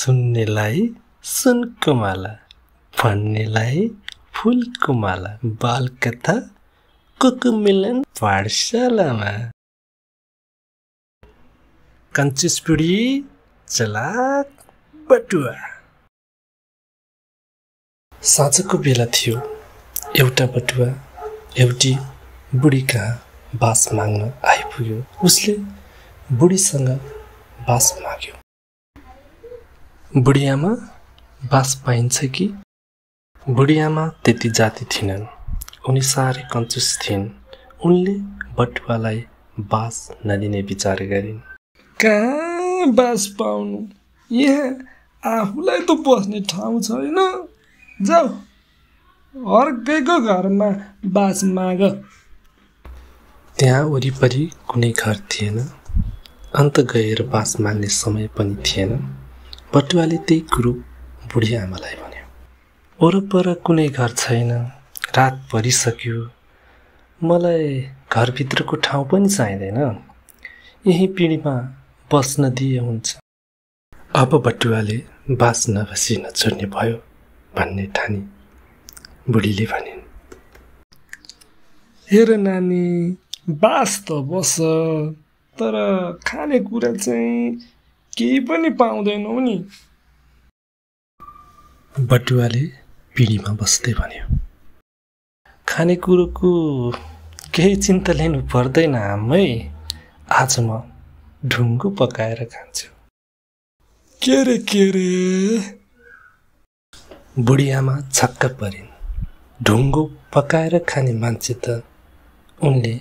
सुन्नेलाई सुनको माला, भन्नेलाई फुलको माला, बालकथा कोकोमिलन पाठशालामा। कंजूस बुढी चलाक बटुवा। साँझको बेला थियो। एउटा बटुवा एउटी बुढी कहाँ बास माग्न आइपुग्यो। उसले बुढीसँग बास माग्यो। बुढी आमा, बास पाइन्छ कि? बुढी आमा त्यति जाति थिइनन्। उनी साह्रै कन्जुस थिइन्। उनले बटुवालाई बास नदिने विचार गरिन्। कहाँ बास पाउनु? यहाँ आफूलाई त बस्ने ठाउँ छैन। जाऊ अर्कैको घरमा बास माग। त्यहाँ वरिपरि कुनै घर थिएन। अन्त गएर बास माग्ने समय पनि थिएन। बटुवाले त्यही कुरो बुढी आमालाई भन्यो। वरपर कुनै घर छैन। रात परिसक्यो। मलाई घरभित्रको ठाउँ पनि चाहिँदैन। यही पिँढीमा बस्न दिए हुन्छ। अब बटुवाले बास नबसी नछोड्ने भयो भन्ने ठानी बुढीले भनिन्। हेर नानी, बास त बस, तर खाने कुरा चाहिँ केही पनि पाउँदैनौ नि। बटुवाले पिँढीमा बस्दै भन्यो। खानेकुरोको केही चिन्ता लिनु पर्दैन आमै। आज म ढुङ्गो पकाएर खान्छु। के रे? बुढी आमा छक्क परिन्। ढुङ्गो पकाएर खाने मान्छे त उनले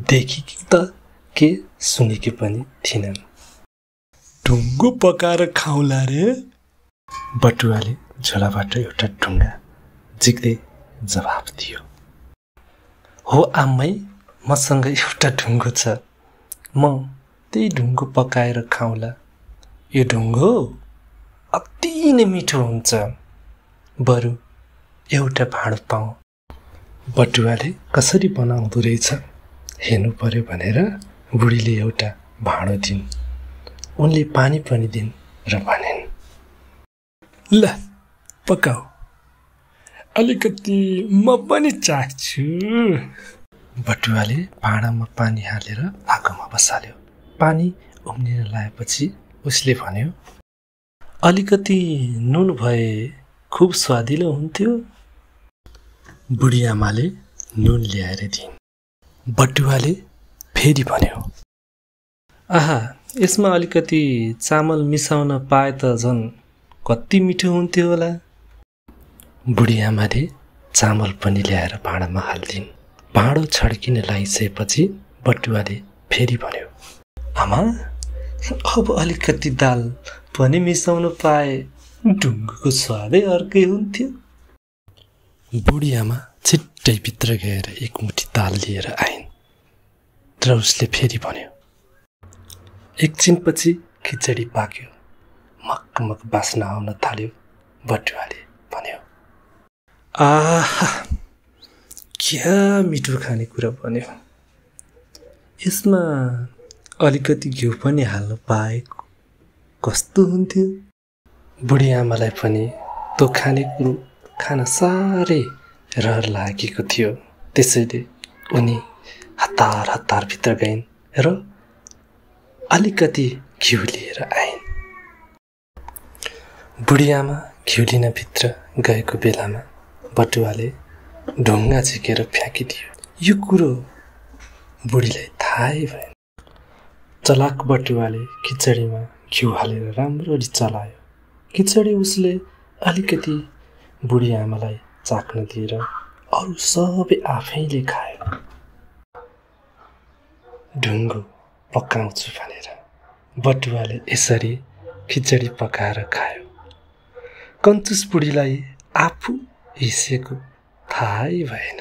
देखेकी त के सुनेकी पनि थिइनन्। ढुङ्गो पकाएर खाउला रे? बटुवाले झोलाबाट एउटा ढुङ्गा झिक्दै जवाफ दियो। हो आमै, मसँग एउटा ढुङ्गो छ। म त्यही ढुङ्गो पकाएर खाउँला। यो ढुङ्गो अति नै मिठो हुन्छ। बरु एउटा भाँडो पाऊ। बटुवाले कसरी बनाउँदो रहेछ हेर्नु पर्यो भनेर बुढीले एउटा भाँडो दिन्। उनले पानी पनि दिन् र भनिन्, ल पकाऊ, अलिकति म पनि चाख्छु। बटुवाले भाँडामा पानी हालेर आगोमा बसाल्यो। पानी उम्लिन लाएपछि उसले भन्यो, अलिकति नुन भए खुब स्वादिलो हुन्थ्यो। बुढी आमाले नुन ल्याएर दिइन्। बटुवाले फेरि भन्यो, आहा, यसमा अलिकति चामल मिसाउन पाए त झन् कति मिठो हुन्थ्यो होला। बुढी आमाले चामल पनि ल्याएर भाँडामा हालिदिन्। भाँडो छड्किन लागिसकेपछि बटुवाले फेरि भन्यो, आमा, अब अलिकति दाल पनि मिसाउन पाए ढुङ्गोको स्वादै अर्कै हुन्थ्यो। बुढी आमा छिट्टै भित्र गएर एक मुठी दाल लिएर आइन् र उसले फेरि भन्यो। एकछिनपछि खिचडी पाक्यो। मक्कमक बास्ना आउन थाल्यो। बटुवाले भन्यो, आहा, क्या मिठो खानेकुरा बन्यो। यसमा अलिकति घिउ पनि हाल्नु पाए कस्तो हुन्थ्यो। बुढी आमालाई पनि त्यो खानेकुरो खान साह्रै रहर लागेको थियो। त्यसैले उनी हतार भित्र गइन् र अलिकति घिउ लिएर आइन्। बुढी आमा घिउ लिन भित्र गएको बेलामा बटुवाले ढुङ्गा झिकेर फ्याँकिदियो। यो कुरो बुढीलाई थाहै भएन। चलाक बटुवाले खिचडीमा घिउ हालेर राम्ररी चलायो। खिचडी उसले अलिकति बुढी आमालाई चाख्न दिएर अरू सबै आफैले खायो। ढुङ्गो पकाउँछु भनेर बटुवाले यसरी खिचडी पकाएर खायो। कन्जुस बुढीलाई आफू हिसेको थाहै भएन।